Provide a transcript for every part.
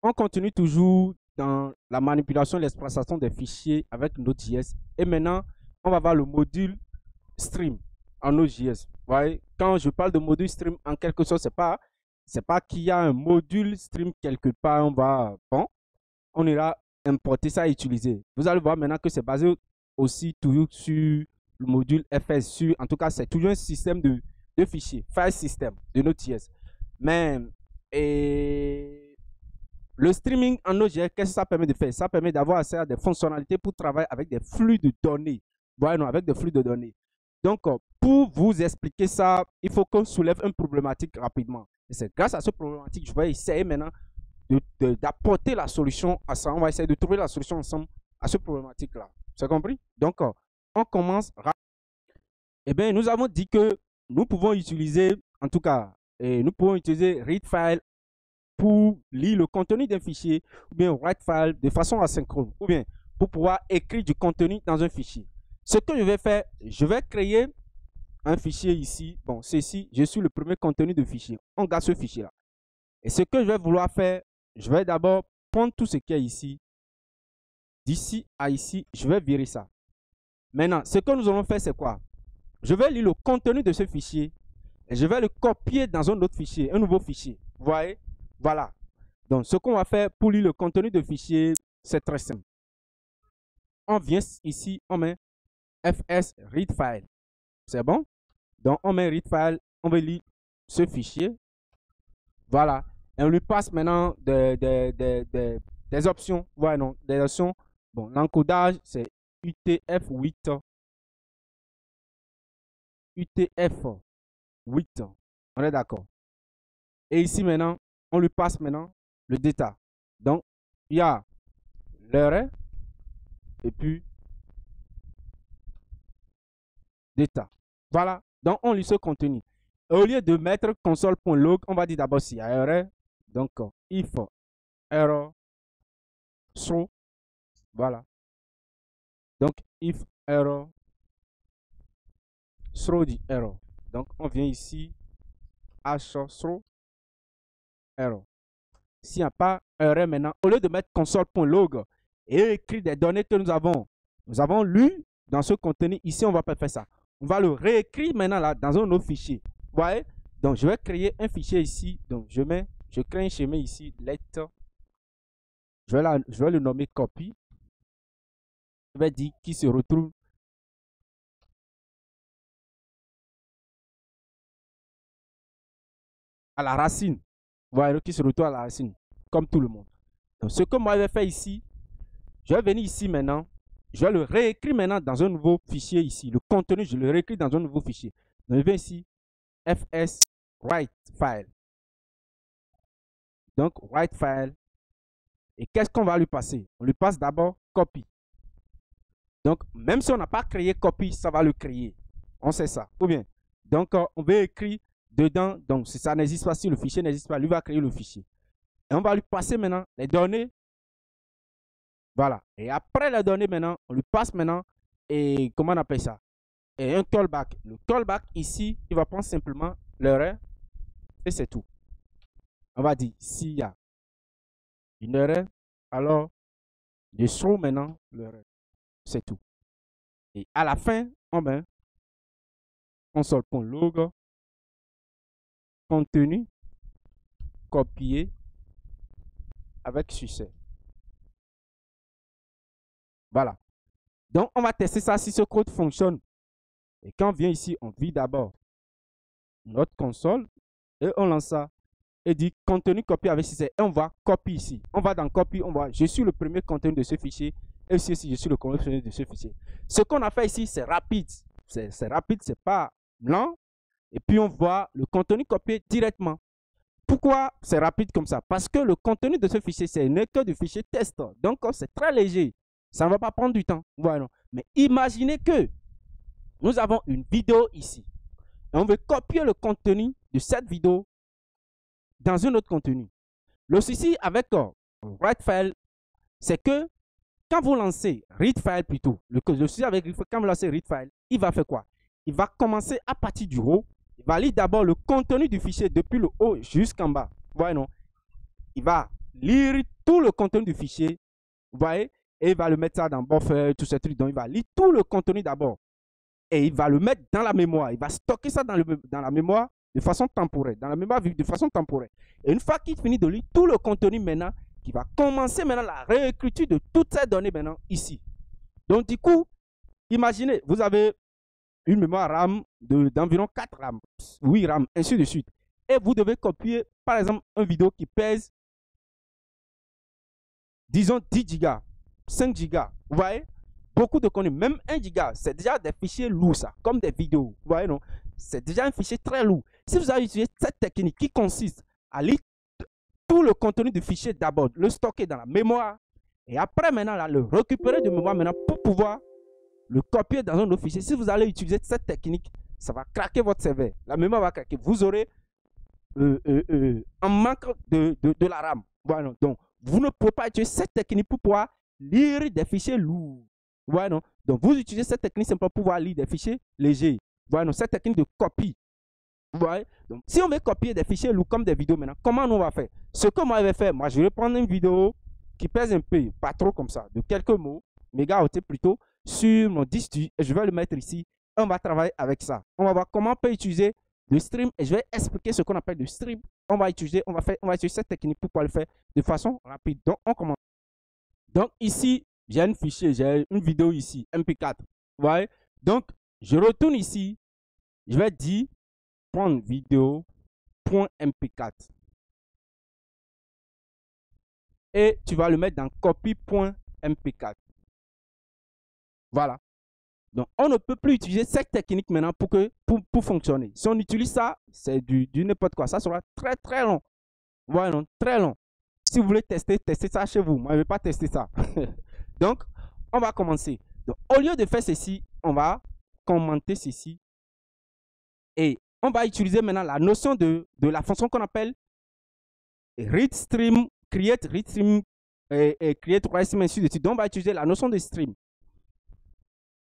on continue toujours dans la manipulation et l'expression des fichiers avec Node.js. Et maintenant, on va voir le module stream en Node.js. Vous voyez, quand je parle de module stream, en quelque sorte, c'est pas qu'il y a un module stream quelque part, on ira importer ça et utiliser. Vous allez voir maintenant que c'est basé aussi toujours sur le module FS. En tout cas, c'est toujours un système de fichiers, file system de Node.js. Mais le streaming en Node.js, qu'est-ce que ça permet de faire? Ça permet d'avoir accès à des fonctionnalités pour travailler avec des flux de données. Voilà, avec des flux de données. Donc, pour vous expliquer ça, il faut qu'on soulève une problématique rapidement. Et c'est grâce à cette problématique que je vais essayer maintenant d'apporter la solution à ça. On va essayer de trouver la solution ensemble à cette problématique-là. C'est compris? Donc, on commence. Eh bien, nous avons dit que nous pouvons utiliser, en tout cas, nous pouvons utiliser readfile pour lire le contenu d'un fichier, ou bien writefile de façon asynchrone, ou bien pour pouvoir écrire du contenu dans un fichier. Ce que je vais faire, je vais créer un fichier ici. Bon, ceci, je suis le premier contenu de fichier. On garde ce fichier-là. Et ce que je vais vouloir faire, je vais d'abord prendre tout ce qui est ici. D'ici à ici, je vais virer ça. Maintenant, ce que nous allons faire, c'est quoi? Je vais lire le contenu de ce fichier et je vais le copier dans un autre fichier, un nouveau fichier. Vous voyez? Voilà. Donc, ce qu'on va faire pour lire le contenu de fichier, c'est très simple. On vient ici, on met fs readfile. C'est bon? Donc, on met readfile, on va lire ce fichier. Voilà. Et on lui passe maintenant des options. Voilà, non, des options. Bon, l'encodage, c'est UTF-8. UTF-8. On est d'accord. Et ici, maintenant, on lui passe maintenant le data. Donc, il y a l'heure et puis data. Voilà. Donc, on lit ce contenu. Et au lieu de mettre console.log, on va dire d'abord s'il y a erreur. Donc, if error throw. Voilà. Donc, if error throw the error. Donc, on vient ici, hash throw error. S'il n'y a pas erreur maintenant, au lieu de mettre console.log et écrire des données que nous avons lues dans ce contenu, ici, on ne va pas faire ça. On va le réécrire maintenant là dans un autre fichier. Vous voyez? Donc, je vais créer un fichier ici. Donc, je crée un schéma ici, let. Je vais le nommer copy. Je vais dire qu'il se retrouve à la racine. Vous voyez, qui se retrouve à la racine, comme tout le monde. Donc, ce que moi je vais faire ici, je vais venir ici maintenant. Je vais le réécrire maintenant dans un nouveau fichier ici. Le contenu, je le réécris dans un nouveau fichier. Donc, je vais ici, fs writefile. Donc, writefile. Et qu'est-ce qu'on va lui passer? On lui passe d'abord copy. Donc, même si on n'a pas créé copy, ça va le créer. On sait ça. Ou bien, donc, on va écrire dedans. Donc, si ça n'existe pas, si le fichier n'existe pas, lui va créer le fichier. Et on va lui passer maintenant les données. Voilà. Et après les données maintenant, on lui passe maintenant, et comment on appelle ça? Et un callback. Le callback ici, il va prendre simplement l'erreur. Et c'est tout. On va dire, s'il y a une erreur, alors je throw maintenant l'erreur. C'est tout. Et à la fin, on met console.log, contenu, copier avec succès. Voilà. Donc, on va tester ça si ce code fonctionne. Et quand on vient ici, on vide d'abord notre console et on lance ça et dit contenu copié avec succès. Et on va copier ici. On va dans copy, on voit je suis le premier contenu de ce fichier et ici je suis le contenu de ce fichier. Ce qu'on a fait ici, c'est rapide. C'est rapide, c'est pas lent. Et puis on voit le contenu copié directement. Pourquoi c'est rapide comme ça? Parce que le contenu de ce fichier, c'est n'est que du fichier test. Donc c'est très léger. Ça ne va pas prendre du temps. Voilà. Mais imaginez que nous avons une vidéo ici. Et on veut copier le contenu de cette vidéo dans un autre contenu. Le souci avec writefile, c'est que quand vous lancez readfile plutôt, le souci avec quand vous lancez readfile, il va faire quoi? Il va commencer à partir du haut. Il va lire d'abord le contenu du fichier depuis le haut jusqu'en bas. Voilà, non? Il va lire tout le contenu du fichier. Vous voyez? Et il va le mettre ça dans buffer, tout ce truc. Donc, il va lire tout le contenu d'abord. Et il va le mettre dans la mémoire. Il va stocker ça dans la mémoire de façon temporaire. Dans la mémoire vive de façon temporaire. Et une fois qu'il finit de lire tout le contenu maintenant, il va commencer maintenant la réécriture de toutes ces données maintenant ici. Donc, du coup, imaginez, vous avez une mémoire RAM d'environ 4 RAM, 8 RAM, ainsi de suite. Et vous devez copier, par exemple, une vidéo qui pèse, disons, 10 Go, 5 Go. Vous voyez? Beaucoup de contenu, même 1 Go, c'est déjà des fichiers lourds, ça, comme des vidéos. Vous voyez, non? C'est déjà un fichier très lourd. Si vous avez utilisé cette technique qui consiste à lire tout le contenu du fichier d'abord, le stocker dans la mémoire, et après, maintenant, là, le récupérer de mémoire maintenant pour pouvoir le copier dans un autre fichier. Si vous allez utiliser cette technique, ça va craquer votre serveur. La mémoire va craquer. Vous aurez un manque de la RAM. Voilà. Donc, vous ne pouvez pas utiliser cette technique pour pouvoir lire des fichiers lourds. Voilà. Donc, vous utilisez cette technique simplement pour pouvoir lire des fichiers légers. Voilà. Cette technique de copie. Vous voyez? Donc, si on veut copier des fichiers lourds comme des vidéos maintenant, comment on va faire? Ce que moi je vais faire, moi je vais prendre une vidéo qui pèse un peu, pas trop comme ça, de quelques mots, mégaoctets plutôt, sur mon disque dur, et je vais le mettre ici. On va travailler avec ça. On va voir comment on peut utiliser le stream, et je vais expliquer ce qu'on appelle le stream. On va utiliser cette technique pour pouvoir le faire de façon rapide. Donc, on commence. Donc, ici, j'ai un fichier, j'ai une vidéo ici, MP4. Vous voyez? Donc, je retourne ici, je vais dire prendre vidéo.mp4 et tu vas le mettre dans copy.mp4. Voilà. Donc, on ne peut plus utiliser cette technique maintenant pour fonctionner. Si on utilise ça, c'est du n'importe quoi. Ça sera très, très long. Voilà, non, très long. Si vous voulez tester ça chez vous. Moi, je ne vais pas tester ça. Donc, on va commencer. Donc, au lieu de faire ceci, on va commenter ceci. Et on va utiliser maintenant la notion de la fonction qu'on appelle read stream, create read stream et create write stream, ainsi de suite. Donc, on va utiliser la notion de stream.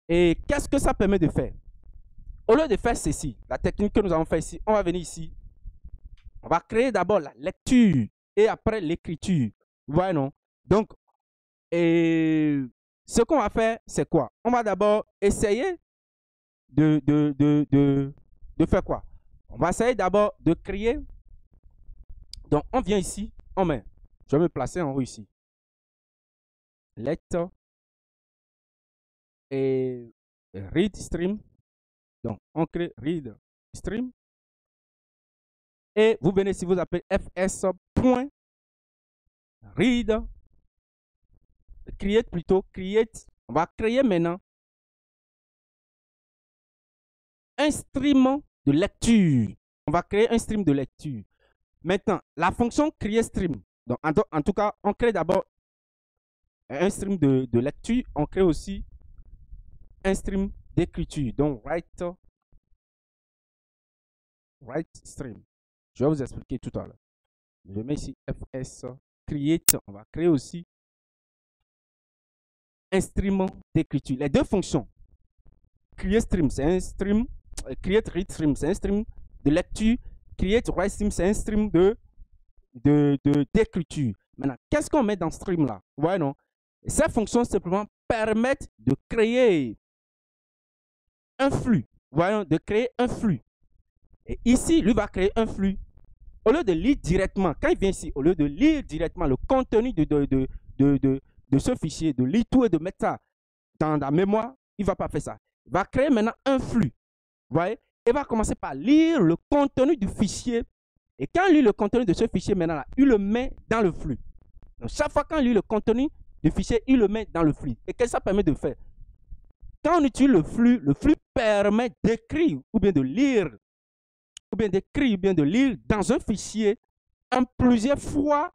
Et qu'est-ce que ça permet de faire? Au lieu de faire ceci, la technique que nous avons fait ici, on va venir ici. On va créer d'abord la lecture et après l'écriture. Vous voyez, non? Donc, ce qu'on va faire, c'est quoi? On va d'abord essayer de faire quoi? On va essayer d'abord de créer. Donc, on vient ici, on met. Je vais me placer en haut ici. Let et read stream. Donc, on crée read stream. Et vous venez ici, vous appelez fs.read. Create plutôt, create. On va créer maintenant un stream de lecture. On va créer un stream de lecture. Maintenant, la fonction create stream. Donc, en tout cas, on crée d'abord un stream de lecture. On crée aussi un stream d'écriture. Donc, write stream. Je vais vous expliquer tout à l'heure. Je mets ici fs create. On va créer aussi un stream d'écriture. Les deux fonctions. Create stream, c'est un stream. Create read stream, c'est un stream de lecture. Create write stream, c'est un stream d'écriture. Maintenant, qu'est-ce qu'on met dans ce stream là? Vous voyez, non? Et ces fonctions simplement permettent de créer un flux. Vous voyez, de créer un flux. Et ici, lui va créer un flux. Au lieu de lire directement, quand il vient ici, au lieu de lire directement le contenu de ce fichier, de lire tout et de mettre ça dans la mémoire, il ne va pas faire ça. Il va créer maintenant un flux. Vous voyez? Il va commencer par lire le contenu du fichier. Et quand il lit le contenu de ce fichier, maintenant, là, il le met dans le flux. Donc, chaque fois qu'il lit le contenu du fichier, il le met dans le flux. Et qu'est-ce que ça permet de faire? Quand on utilise le flux permet d'écrire ou bien de lire, ou bien d'écrire ou bien de lire dans un fichier en plusieurs fois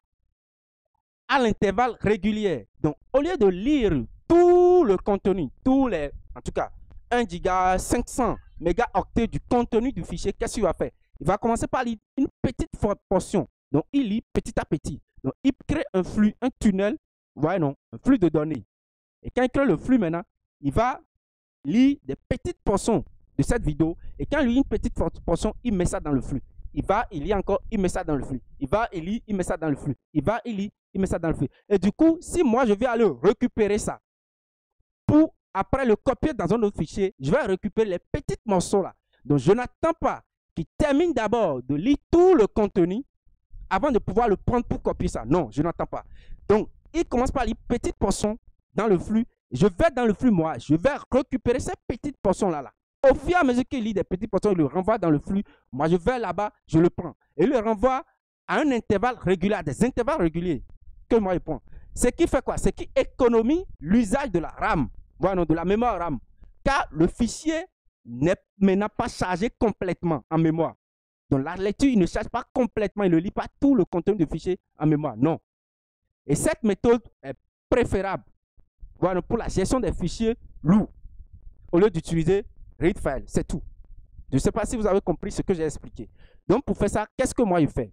à l'intervalle régulier. Donc, au lieu de lire tout le contenu, en tout cas, 1 giga, 500 mégaoctets du contenu du fichier, qu'est-ce qu'il va faire? Il va commencer par lire une petite portion. Donc, il lit petit à petit. Donc, il crée un flux, un tunnel, vous voyez, non? Un flux de données. Et quand il crée le flux maintenant, il va lire des petites portions de cette vidéo. Et quand il lit une petite portion, il met ça dans le flux. Il va, il lit encore, il met ça dans le flux. Il va, il lit, il met ça dans le flux. Il va, il lit, il met ça dans le flux. Et du coup, si moi, je vais aller récupérer ça pour après le copier dans un autre fichier, je vais récupérer les petits morceaux là. Donc, je n'attends pas qu'il termine d'abord de lire tout le contenu avant de pouvoir le prendre pour copier ça. Non, je n'attends pas. Donc, il commence par lire petites portions dans le flux. Je vais dans le flux, moi, je vais récupérer ces petites portions-là. Au fur et à mesure qu'il lit des petites portions, il le renvoie dans le flux. Moi, je vais là-bas, je le prends. Et il le renvoie à un intervalle régulier, à des intervalles réguliers que moi, je prends. Ce qui fait quoi? C'est qu'il économise l'usage de la RAM, voilà, de la mémoire RAM. Car le fichier n'est maintenant pas chargé complètement en mémoire. Donc, la lecture, il ne charge pas complètement, il ne lit pas tout le contenu du fichier en mémoire. Non. Et cette méthode est préférable, voilà, pour la gestion des fichiers lourds, au lieu d'utiliser read file. C'est tout. Je ne sais pas si vous avez compris ce que j'ai expliqué. Donc, pour faire ça, qu'est-ce que moi je fais?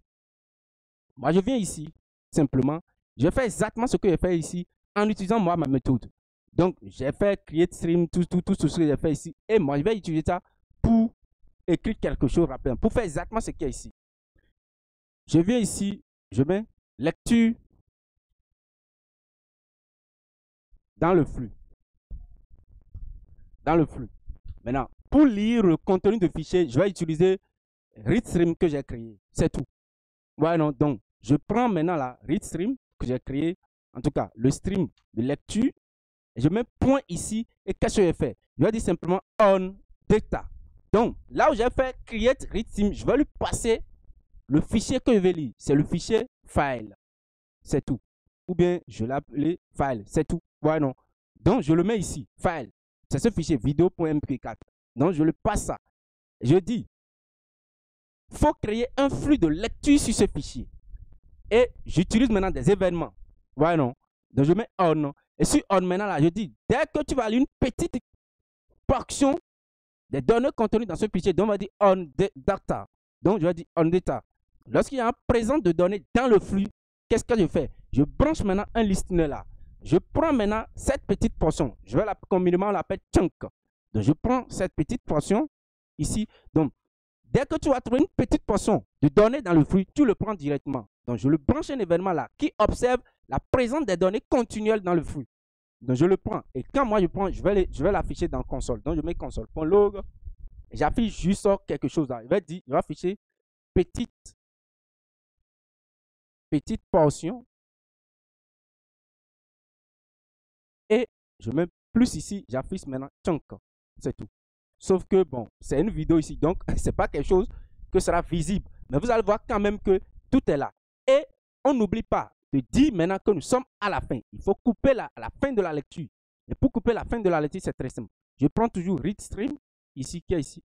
Moi, je viens ici, simplement. Je fais exactement ce que j'ai fait ici en utilisant moi ma méthode. Donc, j'ai fait create stream, tout ce que j'ai fait ici. Et moi, je vais utiliser ça pour écrire quelque chose rapidement, pour faire exactement ce qu'il y a ici. Je viens ici, je mets lecture dans le flux. Dans le flux. Maintenant, pour lire le contenu de fichier, je vais utiliser readstream que j'ai créé. C'est tout. Ouais, non, donc, je prends maintenant la readstream que j'ai créé, en tout cas, le stream de lecture. Et je mets point ici. Et qu'est-ce que je fais? Je vais dire simplement on data. Donc, là où j'ai fait create readstream, je vais lui passer le fichier que je vais lire. C'est le fichier file. C'est tout. Ou bien, je l'appelle file. C'est tout. Ouais, non. Donc, je le mets ici. File. C'est ce fichier vidéo.mp4. Donc, je le passe ça. Je dis, il faut créer un flux de lecture sur ce fichier. Et j'utilise maintenant des événements. Ouais, non. Donc, je mets on. Et sur on, maintenant, là, je dis, dès que tu vas lire une petite portion des données contenues dans ce fichier, donc on va dire on data. Donc, je vais dire on data. Lorsqu'il y a un présent de données dans le flux, qu'est-ce que je fais? Je branche maintenant un listener là. Je prends maintenant cette petite portion. Je vais communément l'appeler chunk. Donc, je prends cette petite portion ici. Donc, dès que tu vas trouver une petite portion de données dans le flux, tu le prends directement. Donc, je le branche un événement là qui observe la présence des données continuelles dans le flux. Donc, je le prends. Et quand moi, je prends, je vais l'afficher dans console. Donc, je mets console.log. J'affiche juste quelque chose là. Je vais afficher petite portion. Et je mets plus ici. J'affiche maintenant chunk. C'est tout. Sauf que, bon, c'est une vidéo ici. Donc, ce n'est pas quelque chose que sera visible. Mais vous allez voir quand même que tout est là. Et on n'oublie pas de dire maintenant que nous sommes à la fin. Il faut couper à la fin de la lecture. Et pour couper la fin de la lecture, c'est très simple. Je prends toujours read stream, ici, qui est ici.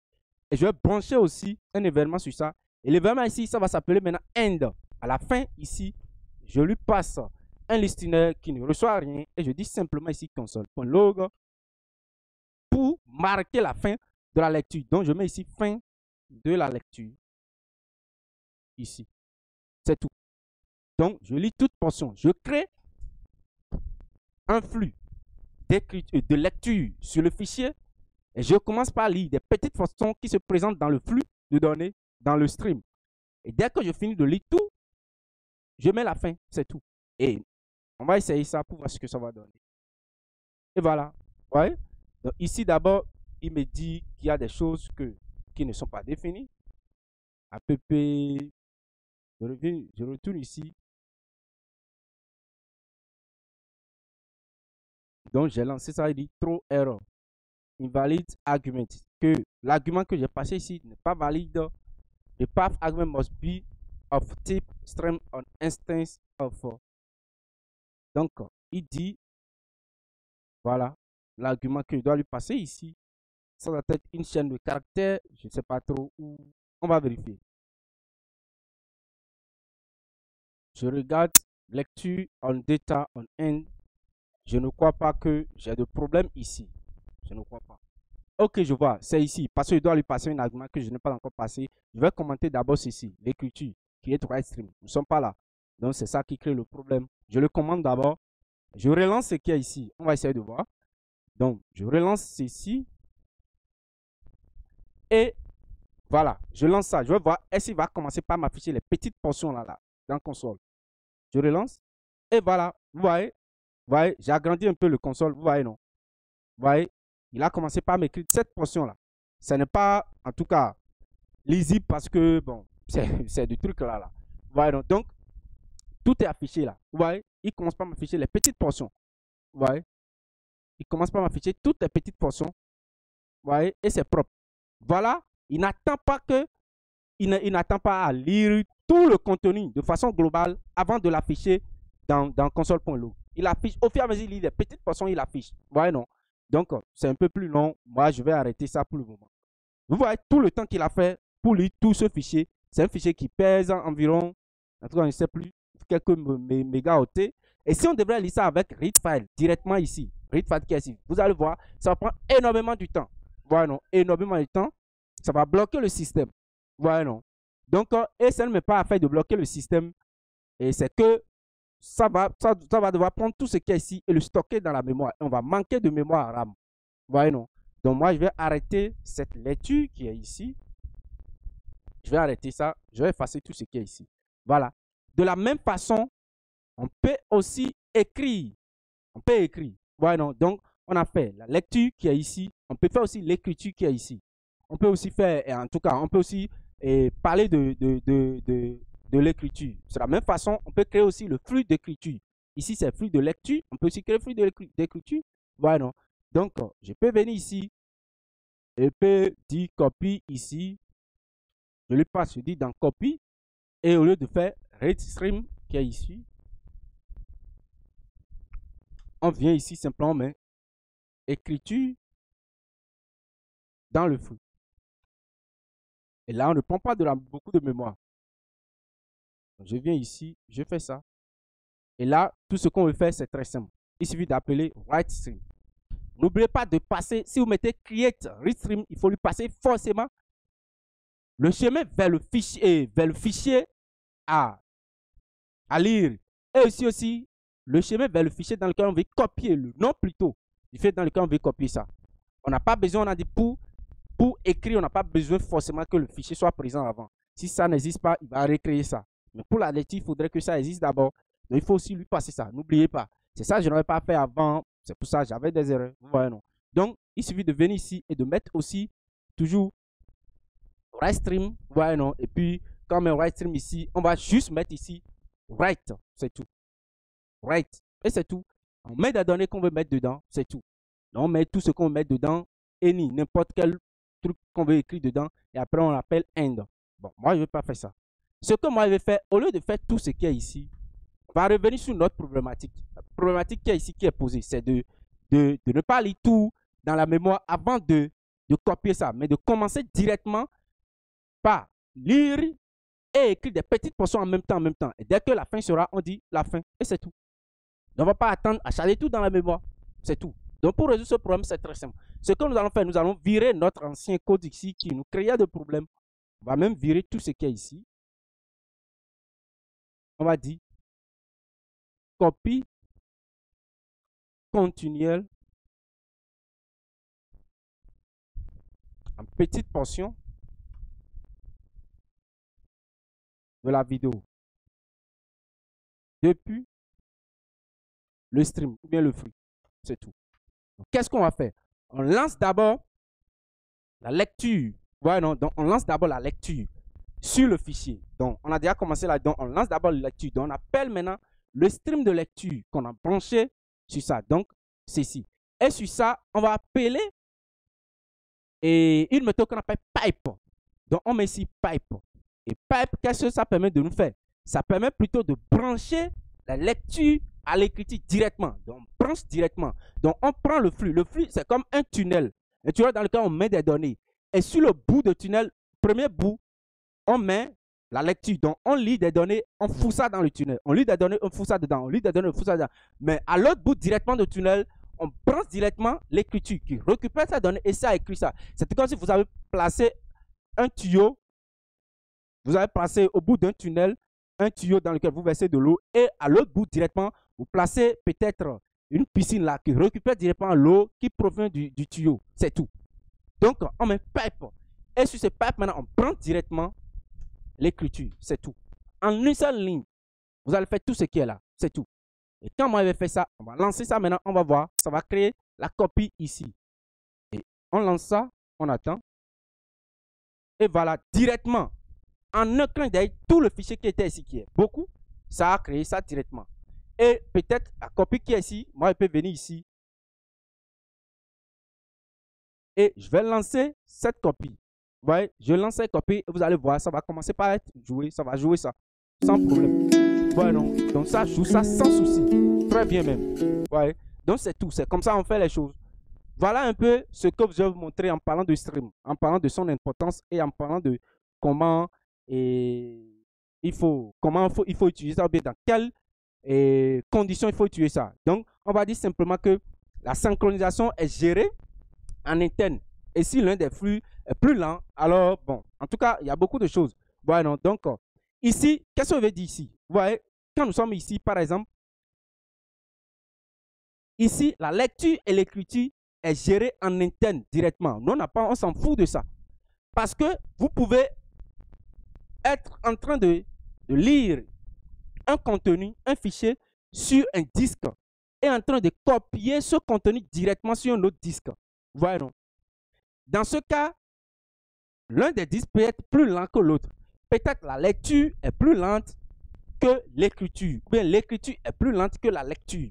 Et je vais brancher aussi un événement sur ça. Et l'événement ici, ça va s'appeler maintenant end. À la fin, ici, je lui passe un listener qui ne reçoit rien. Et je dis simplement ici console.log pour marquer la fin de la lecture. Donc, je mets ici fin de la lecture. Ici. C'est tout. Donc, je lis toute portion. Je crée un flux de lecture sur le fichier et je commence par lire des petites portions qui se présentent dans le flux de données, dans le stream. Et dès que je finis de lire tout, je mets la fin. C'est tout. Et on va essayer ça pour voir ce que ça va donner. Et voilà. Ouais. Donc, ici, d'abord, il me dit qu'il y a des choses qui ne sont pas définies. App, je retourne ici. Donc, j'ai lancé ça, il dit throw error, invalid argument. Que l'argument que j'ai passé ici n'est pas valide. The path argument must be of type stream on instance of. Donc, il dit, voilà, l'argument que je dois lui passer ici, ça doit être une chaîne de caractères, je ne sais pas trop où. On va vérifier. Je regarde lecture on data on end. Je ne crois pas que j'ai de problème ici. Je ne crois pas. Ok, je vois, c'est ici. Parce que je dois lui passer un argument que je n'ai pas encore passé. Je vais commenter d'abord ceci, l'écriture, qui est right stream. Nous ne sommes pas là. Donc, c'est ça qui crée le problème. Je le commande d'abord. Je relance ce qu'il y a ici. On va essayer de voir. Donc, je relance ceci. Et voilà, je lance ça. Je vais voir est-ce qu'il va commencer par m'afficher les petites portions là, dans console. Je relance. Et voilà, vous voyez, j'ai agrandi un peu le console, vous voyez, non? Vous voyez, il a commencé par m'écrire cette portion-là. Ce n'est pas, en tout cas, lisible parce que, bon, c'est du truc là. Vous voyez, non? Donc, tout est affiché là. Vous voyez, il commence par m'afficher les petites portions. Vous voyez, il commence par m'afficher toutes les petites portions. Vous voyez, et c'est propre. Voilà, il n'attend pas que, il n'attend pas à lire tout le contenu de façon globale avant de l'afficher dans console.log. Il affiche, au fur et à mesure, il lit les petites portions, il affiche. Vous voyez, non? Donc, c'est un peu plus long. Moi, je vais arrêter ça pour le moment. Vous voyez tout le temps qu'il a fait pour lire tout ce fichier. C'est un fichier qui pèse environ, en tout cas, je ne sais plus, quelques mégaoctets. Et si on devrait lire ça avec readfile directement ici, readfile qui est ici, vous allez voir, ça va prendre énormément du temps. Vous voyez, non? Énormément de temps. Ça va bloquer le système. Vous voyez, non? Donc, et ça ne met pas à faire de bloquer le système. Et c'est que ça va devoir prendre tout ce qui est ici et le stocker dans la mémoire. Et on va manquer de mémoire RAM. Vous voyez, non? Donc, moi, je vais arrêter cette lecture qui est ici. Je vais arrêter ça. Je vais effacer tout ce qui est ici. Voilà. De la même façon, on peut aussi écrire. On peut écrire. Vous voyez, non? Donc, on a fait la lecture qui est ici. On peut faire aussi l'écriture qui est ici. On peut aussi faire, en tout cas, on peut aussi parler de l'écriture. C'est la même façon, on peut créer aussi le flux d'écriture. Ici, c'est le flux de lecture. On peut aussi créer le flux d'écriture. Voilà, non? Donc, je peux venir ici. Je peux dire copie ici. Je lui passe, je dis dans copie. Et au lieu de faire readstream qui est ici, on vient ici simplement, mais écriture dans le flux. Et là, on ne prend pas beaucoup de mémoire. Donc, je viens ici, je fais ça. Et là, tout ce qu'on veut faire, c'est très simple. Il suffit d'appeler WriteStream. N'oubliez pas de passer, si vous mettez Create ReadStream, il faut lui passer forcément le chemin vers le fichier à lire. Et aussi le chemin vers le fichier dans lequel on veut copier le nom plutôt. Du fait dans lequel on veut copier ça. On n'a pas besoin, on a dit pour écrire, on n'a pas besoin forcément que le fichier soit présent avant. Si ça n'existe pas, il va recréer ça. Mais pour la lecture, il faudrait que ça existe d'abord. Donc, il faut aussi lui passer ça. N'oubliez pas. C'est ça que je n'avais pas fait avant. C'est pour ça que j'avais des erreurs. Vous voyez, non? Donc, il suffit de venir ici et de mettre aussi toujours WriteStream. Vous voyez, non? Et puis, quand on met WriteStream ici, on va juste mettre ici Write. C'est tout. Write. Et c'est tout. On met des données qu'on veut mettre dedans. C'est tout. Donc, on met tout ce qu'on veut mettre dedans. Any, n'importe quel truc qu'on veut écrire dedans. Et après, on l'appelle end. Bon, moi, je ne vais pas faire ça. Ce que moi, je vais faire, au lieu de faire tout ce qui est ici, on va revenir sur notre problématique. La problématique qui est ici, qui est posée, c'est de ne pas lire tout dans la mémoire avant de copier ça, mais de commencer directement par lire et écrire des petites portions en même temps. Et dès que la fin sera, on dit la fin. Et c'est tout. Donc, on ne va pas attendre à charger tout dans la mémoire. C'est tout. Donc, pour résoudre ce problème, c'est très simple. Ce que nous allons faire, nous allons virer notre ancien code ici qui nous créait des problèmes. On va même virer tout ce qui est ici. On va dire copie continuelle en petite portion de la vidéo depuis le stream ou bien le flux. C'est tout. Qu'est-ce qu'on va faire? On lance d'abord la lecture. Ouais, non? Donc, on lance d'abord la lecture sur le fichier. Donc, on a déjà commencé là. Donc, on lance d'abord la lecture. Donc, on appelle maintenant le stream de lecture qu'on a branché sur ça. Donc, c'est ici. Et sur ça, on va appeler une méthode qu'on appelle pipe. Donc, on met ici pipe. Et pipe, qu'est-ce que ça permet de nous faire? Ça permet plutôt de brancher la lecture à l'écriture directement. Donc, on branche directement. Donc, on prend le flux. Le flux, c'est comme un tunnel. Un tunnel dans lequel on met des données. Et sur le bout de tunnel, premier bout, on met la lecture. Donc, on lit des données, on fout ça dans le tunnel. On lit des données, on fout ça dedans. On lit des données, on fout ça dedans. Mais à l'autre bout directement du tunnel, on branche directement l'écriture qui récupère sa donnée et ça écrit ça. C'est comme si vous avez placé un tuyau. Vous avez placé au bout d'un tunnel un tuyau dans lequel vous versez de l'eau et à l'autre bout directement, vous placez peut-être une piscine là qui récupère directement l'eau qui provient du tuyau. C'est tout. Donc, on met pipe. Et sur ce pipe, maintenant, on prend directement l'écriture. C'est tout. En une seule ligne, vous allez faire tout ce qui est là. C'est tout. Et quand moi, je vais faire ça, on va lancer ça maintenant, on va voir. Ça va créer la copie ici. Et on lance ça, on attend. Et voilà, directement, en un clin d'œil, tout le fichier qui était ici, qui est beaucoup, ça a créé ça directement. Et peut-être la copie qui est ici, moi, je peux venir ici. Et je vais lancer cette copie. Vous voyez, je lance cette copie et vous allez voir, ça va commencer par être joué. Ça va jouer ça sans problème. Voilà, donc ça joue ça sans souci. Très bien même. Ouais. Donc c'est tout. C'est comme ça qu'on fait les choses. Voilà un peu ce que je vais vous montrer en parlant de stream, en parlant de son importance et en parlant de comment il faut utiliser ça, ou bien dans quelles conditions il faut utiliser ça. Donc, on va dire simplement que la synchronisation est gérée en interne. Et si l'un des flux est plus lent, alors bon, en tout cas, il y a beaucoup de choses. Voilà, donc ici, qu'est-ce que je veux dire ici? Vous voyez, quand nous sommes ici, par exemple, ici, la lecture et l'écriture est gérée en interne directement. Nous, on s'en fout de ça. Parce que vous pouvez être en train de lire un contenu, un fichier sur un disque et en train de copier ce contenu directement sur un autre disque. Voyez, non? Dans ce cas, l'un des disques peut être plus lent que l'autre. Peut-être la lecture est plus lente que l'écriture, ou bien l'écriture est plus lente que la lecture.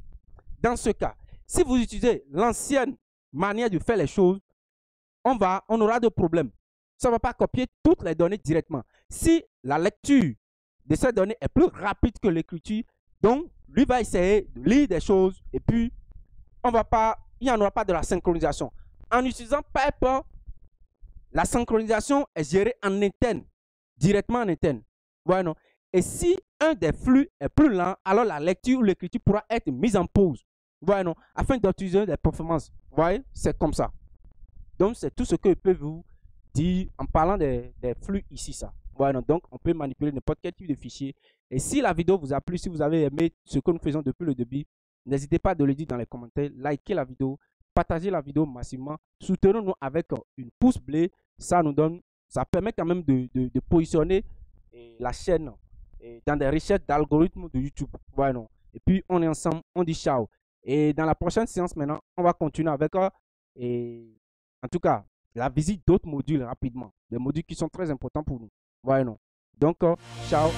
Dans ce cas, si vous utilisez l'ancienne manière de faire les choses, on aura de problèmes. Ça ne va pas copier toutes les données directement. Si la lecture de ces données est plus rapide que l'écriture, donc lui va essayer de lire des choses et puis il n'y en aura pas de la synchronisation. En utilisant Piper, la synchronisation est gérée en interne, directement en interne. Voilà, non? Et si un des flux est plus lent, alors la lecture ou l'écriture pourra être mise en pause. Voilà, non? Afin d'utiliser des performances. Vous voyez, c'est comme ça. Donc, c'est tout ce que je peux vous dire en parlant des flux ici, ça. Voilà, donc on peut manipuler n'importe quel type de fichier. Et si la vidéo vous a plu, si vous avez aimé ce que nous faisons depuis le début, n'hésitez pas à le dire dans les commentaires, likez la vidéo, partagez la vidéo massivement, soutenez-nous avec une pouce bleu. Ça permet quand même de positionner la chaîne dans des recherches d'algorithmes de YouTube. Voilà, non? Et puis on est ensemble, on dit ciao. Et dans la prochaine séance maintenant, on va continuer avec en tout cas, la visite d'autres modules rapidement. Des modules qui sont très importants pour nous. Voilà, non? Donc, ciao.